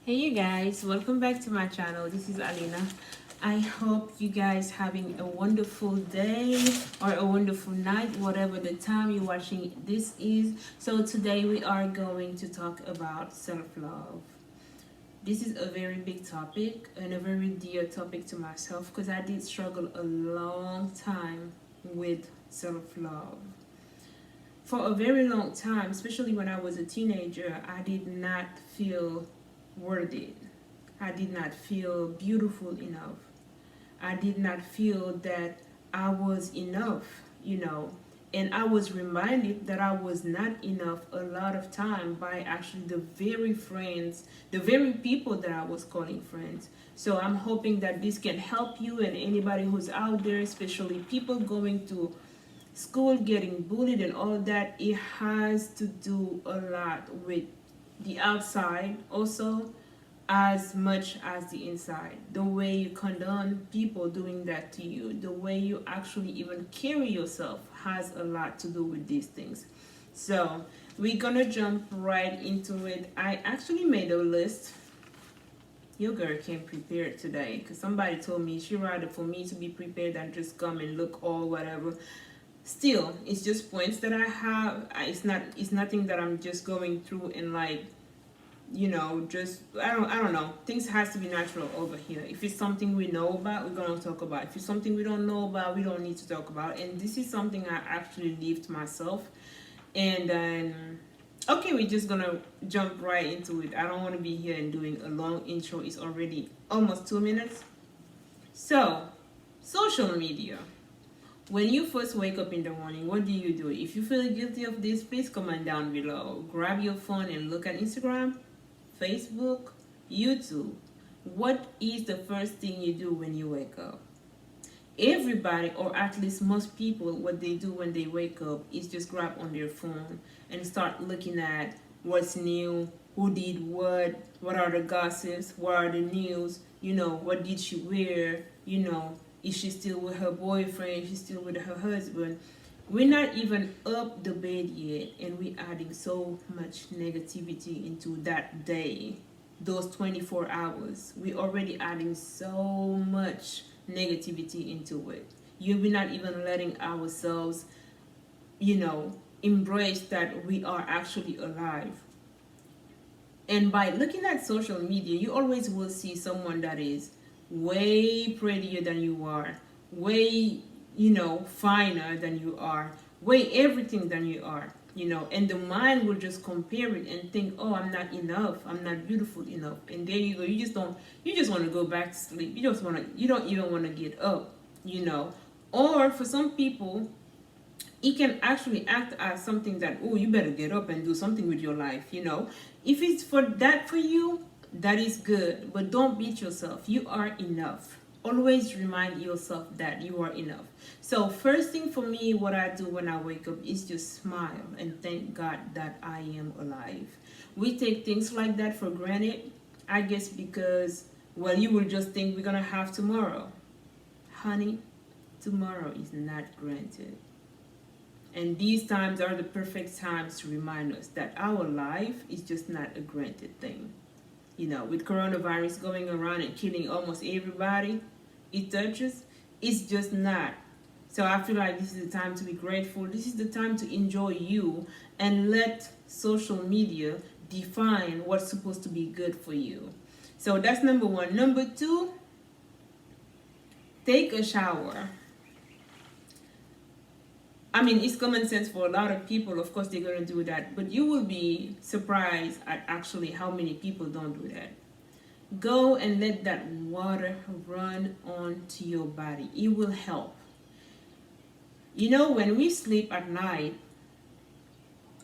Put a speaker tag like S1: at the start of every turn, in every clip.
S1: Hey you guys, welcome back to my channel. This is Alina. I hope you guys having a wonderful day or a wonderful night, whatever the time you're watching this is. So today we are going to talk about self-love. This is a very big topic and a very dear topic to myself because I did struggle a long time with self-love. For a very long time, especially when I was a teenager, I did not feel worthy. I did not feel beautiful enough. I did not feel that I was enough. And I was reminded that I was not enough a lot of time by actually the very friends, the very people that I was calling friends. So I'm hoping that this can help you and anybody who's out there, especially people going to school, getting bullied and all that. It has to do a lot with the outside also as much as the inside. The way you condone people doing that to you, the way you actually even carry yourself has a lot to do with these things. So we're gonna jump right into it. I actually made a list. Your girl came prepared today because somebody told me she rather for me to be prepared than just come and look all whatever. Still, it's just points that I have. It's nothing that I'm just going through and like, just I don't know. Things has to be natural over here. If it's something we know about, we're gonna talk about. If it's something we don't know about, we don't need to talk about. And this is something I actually lived myself. And then okay, we're just gonna jump right into it. I don't wanna be here and doing a long intro. It's already almost 2 minutes. So, social media. When you first wake up in the morning, what do? If you feel guilty of this, please comment down below. Grab your phone and look at Instagram, Facebook, YouTube. What is the first thing you do when you wake up? Everybody, or at least most people, what they do when they wake up is just grab on their phone and start looking at what's new, who did what are the gossips, what are the news, what did she wear, is she still with her boyfriend, is she still with her husband. We're not even up the bed yet, and we're adding so much negativity into that day, those 24 hours. We're already adding so much negativity into it. We're not even letting ourselves, embrace that we are actually alive. And by looking at social media, you always will see someone that is way prettier than you are, way, finer than you are, way everything than you are, and the mind will just compare it and think, oh, I'm not enough, I'm not beautiful enough. And there you go, you just want to go back to sleep. You don't even want to get up. Or for some people, it can actually act as something that, oh, you better get up and do something with your life. If it's for that for you, that is good, but don't beat yourself. You are enough. Always remind yourself that you are enough. So first thing for me, what I do when I wake up is just smile and thank God that I am alive. We take things like that for granted, I guess, because, well, you will just think we're gonna have tomorrow. Honey, tomorrow is not granted. And these times are the perfect times to remind us that our life is just not a granted thing. With coronavirus going around and killing almost everybody it touches, it's just not. So I feel like this is the time to be grateful. This is the time to enjoy you and let social media define what's supposed to be good for you. So that's number one. Number two, take a shower. I mean, it's common sense for a lot of people. Of course, they're going to do that. But you will be surprised at actually how many people don't do that. Go and let that water run onto your body. It will help. When we sleep at night,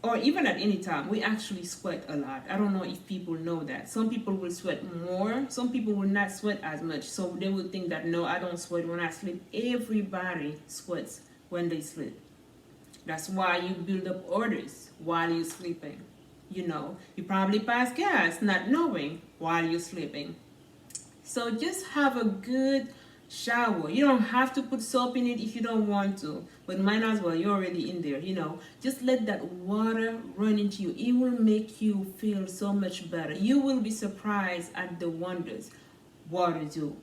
S1: or even at any time, we actually sweat a lot. I don't know if people know that. Some people will sweat more. Some people will not sweat as much. So they will think that, no, I don't sweat when I sleep. Everybody sweats when they sleep. That's why you build up odors while you're sleeping. You probably pass gas not knowing while you're sleeping. So just have a good Shower. You don't have to put soap in it if you don't want to, but might as well. You're already in there, you know. Just let that water run into you. It will make you feel so much better. You will be surprised at the wonders water do.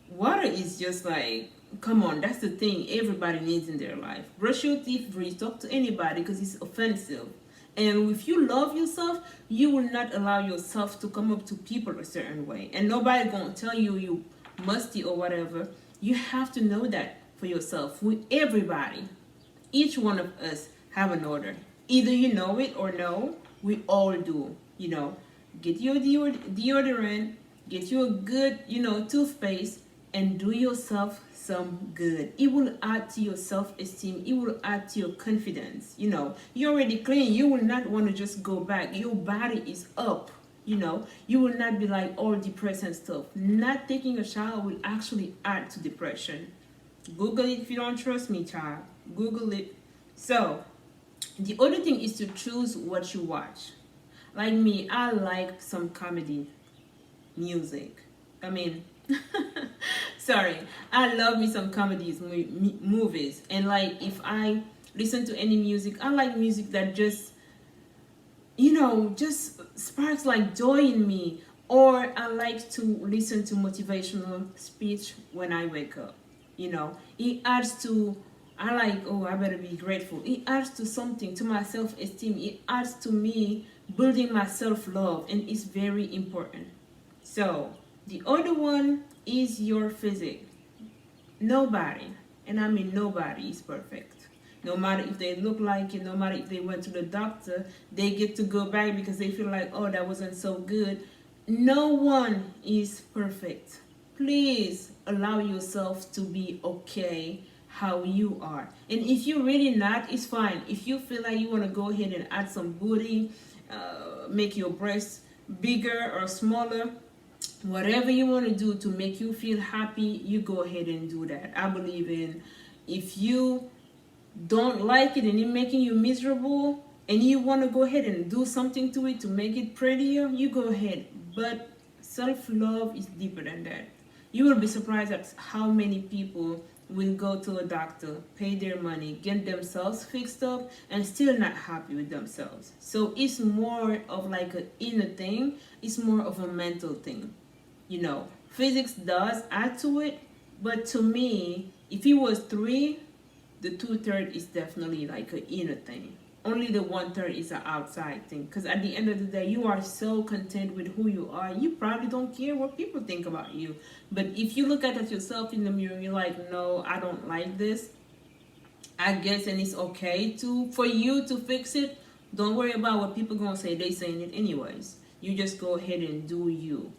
S1: Water is just like, come on, that's the thing everybody needs in their life. Brush your teeth before you talk to anybody because it's offensive. And if you love yourself, you will not allow yourself to come up to people a certain way. And nobody gonna tell you you musty or whatever. You have to know that for yourself. With everybody, each one of us have an order. Either you know it or no, we all do. You know, get your deodorant, get you a good, toothpaste, and do yourself some good. It will add to your self-esteem. It will add to your confidence. You're already clean. You will not want to just go back. Your body is up. You will not be like all depressed and stuff. Not taking a shower will actually add to depression. Google it if you don't trust me, child. Google it. So, the other thing is to choose what you watch. Like me, I like some comedy music. I mean, sorry, I love me some comedies, movies. And like, if I listen to any music, I like music that just sparks like joy in me. Or I like to listen to motivational speech when I wake up. It adds to, I like, oh, I better be grateful. It adds to something, to my self-esteem. It adds to me building my self-love, and it's very important. So, the other one is your physique. Nobody, and I mean nobody, is perfect. No matter if they look like it, no matter if they went to the doctor, they get to go back because they feel like, oh, that wasn't so good. No one is perfect. Please allow yourself to be okay how you are. And if you're really not, it's fine. If you feel like you want to go ahead and add some booty, make your breasts bigger or smaller, whatever you want to do to make you feel happy, you go ahead and do that. I believe in, if you don't like it and it's making you miserable and you want to go ahead and do something to it to make it prettier, you go ahead. But self-love is deeper than that. You will be surprised at how many people will go to a doctor, pay their money, get themselves fixed up, and still not happy with themselves. So it's more of like an inner thing. It's more of a mental thing. Physics does add to it, but to me, if it was 3, the 2/3 is definitely like an inner thing. Only the 1/3 is an outside thing. Because at the end of the day, you are so content with who you are, you probably don't care what people think about you. But if you look at yourself in the mirror, you're like, no, I don't like this, I guess, and it's okay for you to fix it. Don't worry about what people gonna say. They saying it anyways. You just go ahead and do you.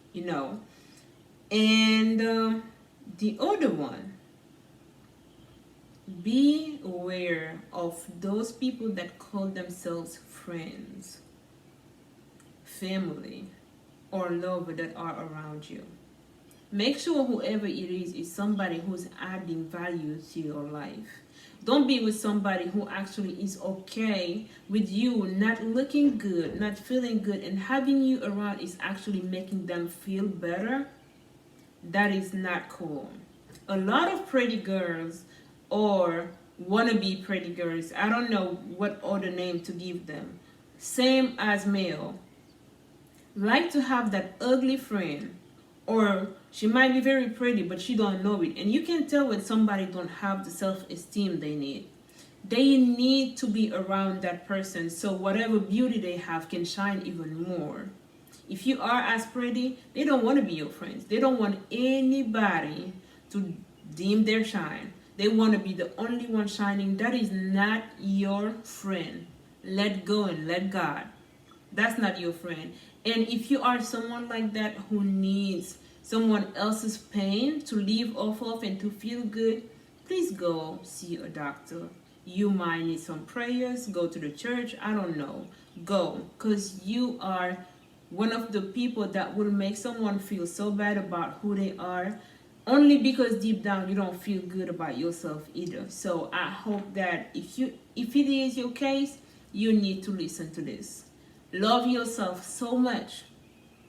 S1: And the other one, be aware of those people that call themselves friends, family, or lover that are around you. Make sure whoever it is somebody who's adding value to your life. Don't be with somebody who actually is okay with you not looking good, not feeling good, and having you around is actually making them feel better. That is not cool. A lot of pretty girls or wannabe pretty girls, I don't know what other name to give them, same as male, like to have that ugly friend, or she might be very pretty but she don't know it. And you can tell when somebody don't have the self-esteem they need. They need to be around that person so whatever beauty they have can shine even more. If you are as pretty, they don't want to be your friends. They don't want anybody to dim their shine. They want to be the only one shining. That is not your friend. Let go and let God. That's not your friend. And if you are someone like that who needs someone else's pain to live off of and to feel good, please go see a doctor. You might need some prayers. Go to the church. I don't know. Go. Because you are one of the people that will make someone feel so bad about who they are, only because deep down you don't feel good about yourself either. So I hope that if it is your case, you need to listen to this. Love yourself so much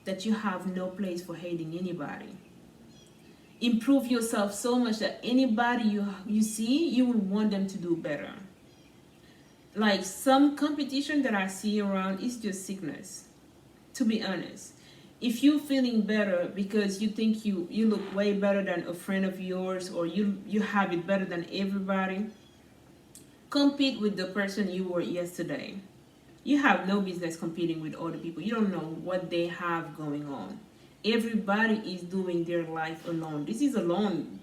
S1: that you have no place for hating anybody. improve yourself so much that anybody you see, you will want them to do better. Like some competition that I see around is just sickness, to be honest. If you feeling better because you think you look way better than a friend of yours, or you have it better than everybody, compete with the person you were yesterday. You have no business competing with other people. You don't know what they have going on. Everybody is doing their life alone. This is a lone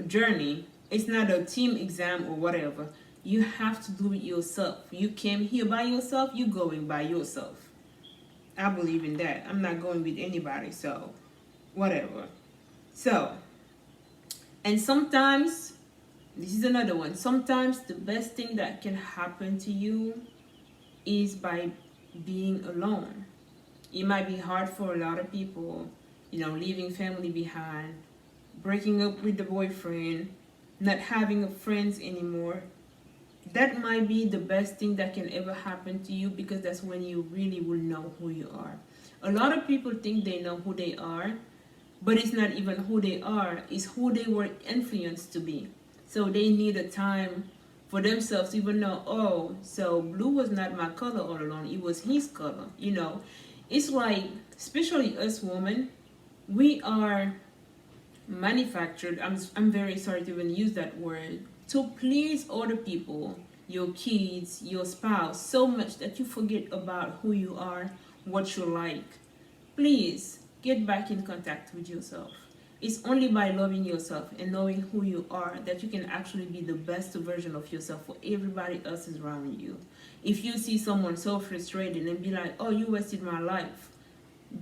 S1: journey. It's not a team exam or whatever. You have to do it yourself. You came here by yourself, you're going by yourself. I believe in that. I'm not going with anybody, so whatever. So, and sometimes, this is another one. Sometimes the best thing that can happen to you is by being alone. It might be hard for a lot of people, leaving family behind, breaking up with the boyfriend, not having friends anymore. That might be the best thing that can ever happen to you, because that's when you really will know who you are. A lot of people think they know who they are, but it's not even who they are, it's who they were influenced to be. So they need a time for themselves to even know, oh, so blue was not my color all along, it was his color. It's like, especially us women, we are manufactured, I'm very sorry to even use that word, to please other people, your kids, your spouse, so much that you forget about who you are, what you like. Please get back in contact with yourself. It's only by loving yourself and knowing who you are that you can actually be the best version of yourself for everybody else around you. If you see someone so frustrated and be like, oh, you wasted my life,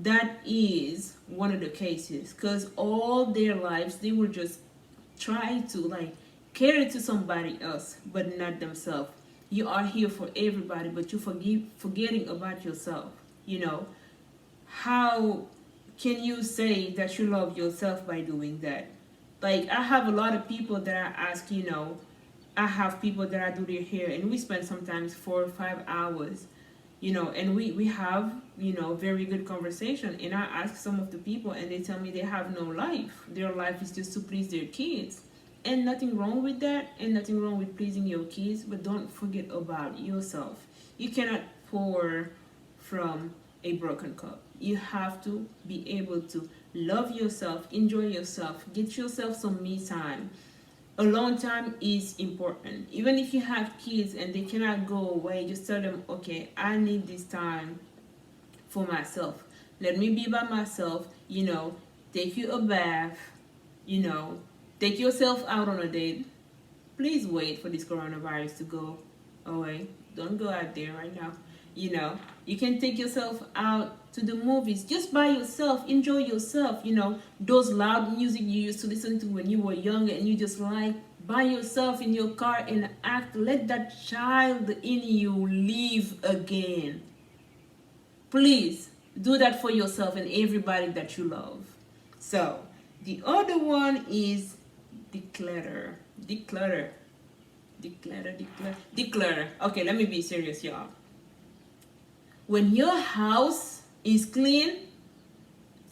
S1: that is one of the cases, because all their lives they will just try to cater to somebody else but not themselves. You are here for everybody, but you forgetting about yourself. How can you say that you love yourself by doing that? Like, I have a lot of people that I ask, I have people that I do their hair, and we spend sometimes 4 or 5 hours, and we have, very good conversation. And I ask some of the people, and they tell me they have no life. Their life is just to please their kids. And nothing wrong with that, and nothing wrong with pleasing your kids, but don't forget about yourself. You cannot pour from a broken cup. You have to be able to love yourself, enjoy yourself, get yourself some me time. Alone time is important. Even if you have kids and they cannot go away, just tell them, okay, I need this time for myself. Let me be by myself, take you a bath, take yourself out on a date. Please wait for this coronavirus to go away. Don't go out there right now. You can take yourself out to the movies just by yourself. Enjoy yourself. Those loud music you used to listen to when you were younger and you just like by yourself in your car and act. Let that child in you live again. Please do that for yourself and everybody that you love. So the other one is declutter. Declutter. Okay, let me be serious, y'all. When your house is clean,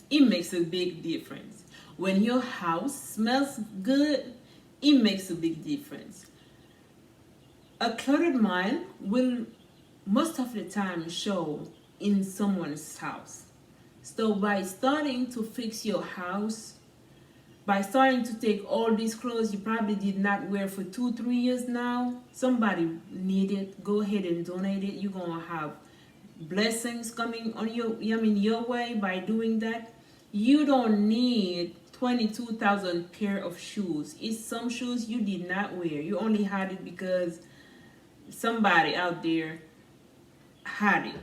S1: it makes a big difference. When your house smells good, it makes a big difference. A cluttered mind will most of the time show in someone's house. So by starting to fix your house, by starting to take all these clothes you probably did not wear for 2-3 years now, somebody need it, go ahead and donate it. You're gonna have blessings coming on your way by doing that. You don't need 22,000 pair of shoes. It's some shoes you did not wear. You only had it because somebody out there had it.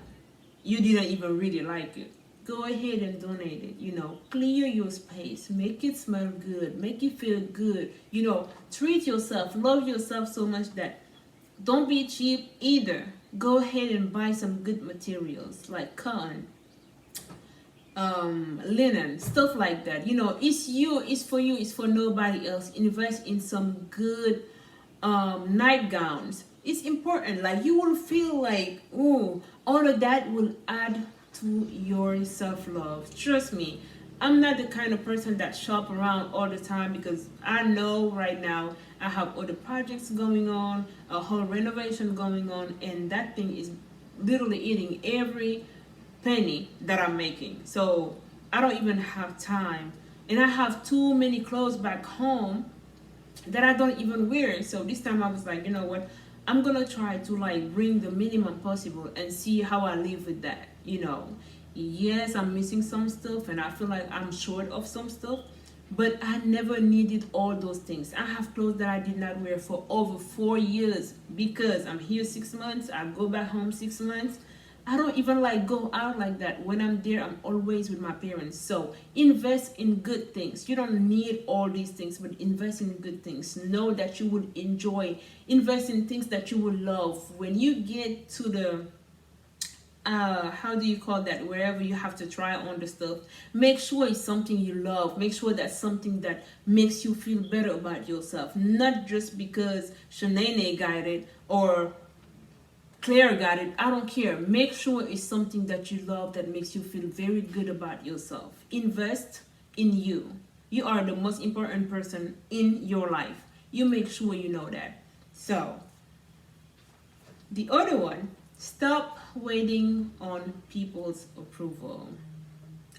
S1: You didn't even really like it. Go ahead and donate it. Clear your space, make it smell good, make it feel good. Treat yourself, love yourself so much that don't be cheap either. Go ahead and buy some good materials like cotton, linen, stuff like that. It's you, it's for you, it's for nobody else. Invest in some good nightgowns. It's important. Like, you will feel like, ooh, all of that will add to your self-love. Trust me, I'm not the kind of person that shop around all the time, because I know right now I have other projects going on, a whole renovation going on, and that thing is literally eating every penny that I'm making. So I don't even have time. And I have too many clothes back home that I don't even wear. So this time I was like, you know what? I'm gonna try to like bring the minimum possible and see how I live with that. Yes, I'm missing some stuff and I feel like I'm short of some stuff, but I never needed all those things. I have clothes that I did not wear for over 4 years because I'm here 6 months. I go back home 6 months. I don't even like go out like that. When I'm there, I'm always with my parents. So invest in good things. You don't need all these things, but invest in good things. Know that you would enjoy. Invest in things that you will love. When you get to the how do you call that, wherever you have to try on the stuff, make sure it's something you love. Make sure that's something that makes you feel better about yourself, not just because Shanae got it or Claire got it. I don't care. Make sure it's something that you love, that makes you feel very good about yourself. Invest in you. You are the most important person in your life. You make sure you know that. So the other one, stop waiting on people's approval.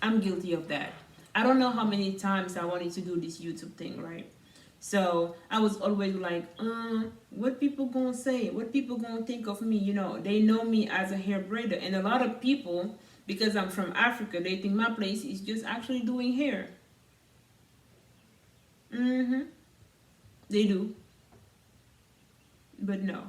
S1: I'm guilty of that. I don't know how many times I wanted to do this YouTube thing, right? So I was always like, what people gonna say? What people gonna think of me? They know me as a hair braider. And a lot of people, because I'm from Africa, they think my place is just actually doing hair. They do. But no.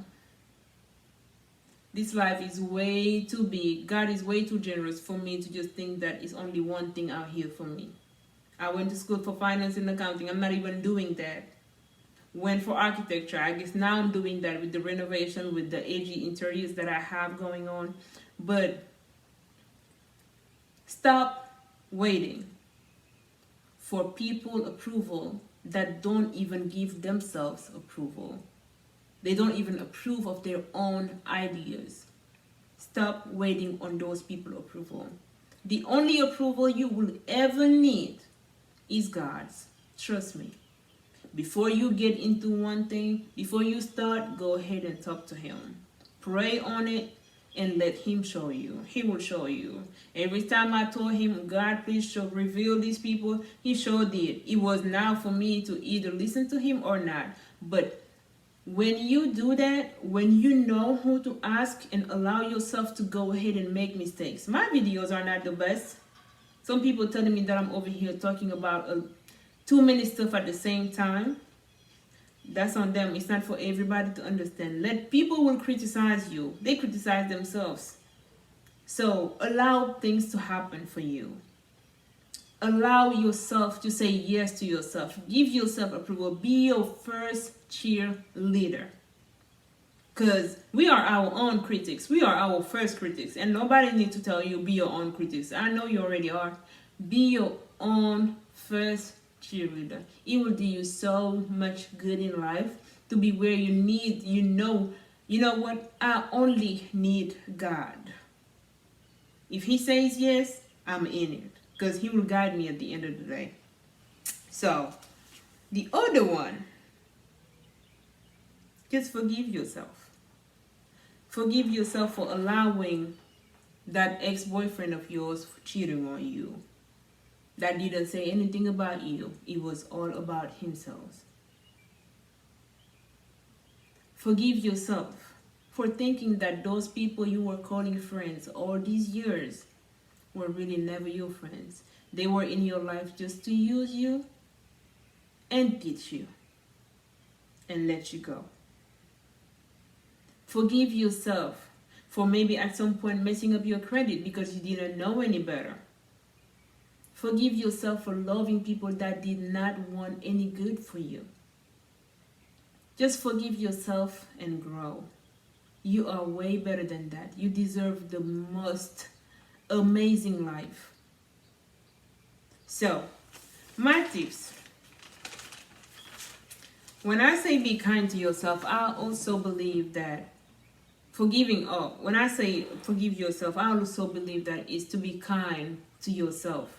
S1: This life is way too big. God is way too generous for me to just think that it's only one thing out here for me. I went to school for finance and accounting. I'm not even doing that. Went for architecture. I guess now I'm doing that with the renovation, with the AG interiors that I have going on. But stop waiting for people approval that don't even give themselves approval. They don't even approve of their own ideas. Stop waiting on those people's approval. The only approval you will ever need is God's. Trust me. Before you get into one thing, before you start, go ahead and talk to Him. Pray on it and let Him show you. He will show you. Every time I told Him, God, please reveal these people, He sure did. It was now for me to either listen to Him or not. But when you do that, when you know who to ask and allow yourself to go ahead and make mistakes. My videos are not the best. Some people telling me that I'm over here talking about too many stuff at the same time. That's on them. It's not for everybody to understand. Let people will criticize you. They criticize themselves. So allow things to happen for you. Allow yourself to say yes to yourself. Give yourself approval. Be your first cheerleader. Because we are our own critics. We are our first critics. And nobody needs to tell you be your own critics. I know you already are. Be your own first cheerleader. It will do you so much good in life to be where you need, you know what? I only need God. If He says yes, I'm in it. Because He will guide me at the end of the day. So, the other one, just forgive yourself. Forgive yourself for allowing that ex-boyfriend of yours cheating on you. That didn't say anything about you. It was all about himself. Forgive yourself for thinking that those people you were calling friends all these years were really never your friends. They were in your life just to use you and teach you and let you go. Forgive yourself for maybe at some point messing up your credit because you didn't know any better. Forgive yourself for loving people that did not want any good for you. Just forgive yourself and grow. You are way better than that. You deserve the most amazing life. So, my tips. When I say be kind to yourself, I also believe that when I say forgive yourself, I also believe that it's to be kind to yourself.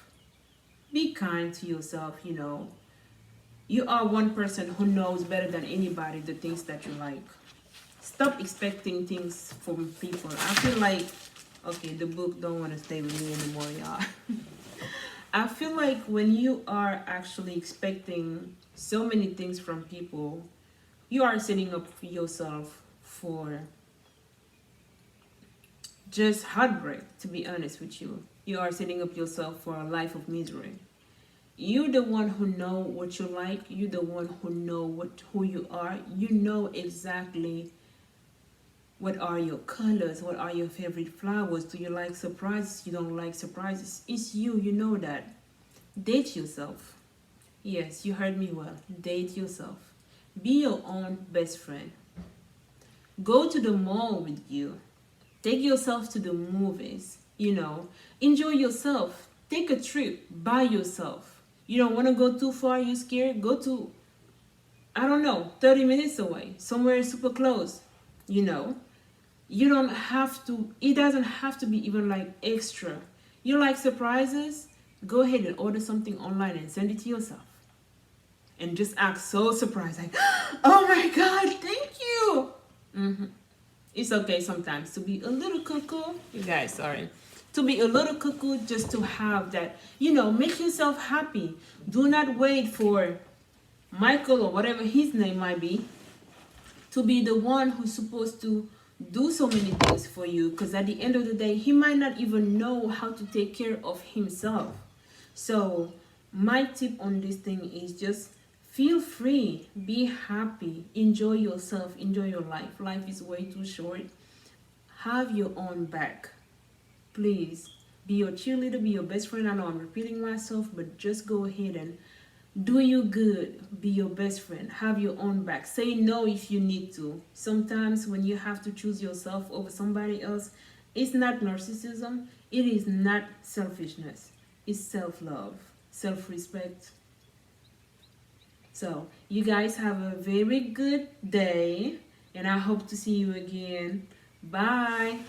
S1: Be kind to yourself, you know. You are one person who knows better than anybody the things that you like. Stop expecting things from people. I feel like, okay, the book don't want to stay with me anymore, y'all. I feel like when you are actually expecting so many things from people, you are setting up yourself for just heartbreak, to be honest with you. You are setting up yourself for a life of misery. You're the one who know what you like. You're the one who know who you are. You know exactly what are your colors, what are your favorite flowers. Do you like surprises? You don't like surprises. It's you, you know that. Date yourself. Yes, you heard me well. Date yourself. Be your own best friend. Go to the mall with you. Take yourself to the movies. You know, enjoy yourself. Take a trip by yourself. You don't want to go too far, you're scared, go to, I don't know, 30 minutes away, somewhere super close. You know, you don't have to, it doesn't have to be even like extra. You like surprises? Go ahead and order something online and send it to yourself. And just act so surprised, like, oh my God, thank you. It's okay sometimes to be a little cuckoo. You guys, sorry. To be a little cuckoo, just to have that, you know, make yourself happy. Do not wait for Michael or whatever his name might be to be the one who's supposed to do so many things for you, because at the end of the day, he might not even know how to take care of himself. So my tip on this thing is just feel free, be happy, enjoy yourself, enjoy your life. Life is way too short. Have your own back. Please be your cheerleader, be your best friend. I know I'm repeating myself, but just go ahead and do you good. Be your best friend. Have your own back. Say no if you need to. Sometimes when you have to choose yourself over somebody else, it's not narcissism. It is not selfishness. It's self-love, self-respect. So you guys have a very good day, and I hope to see you again. Bye.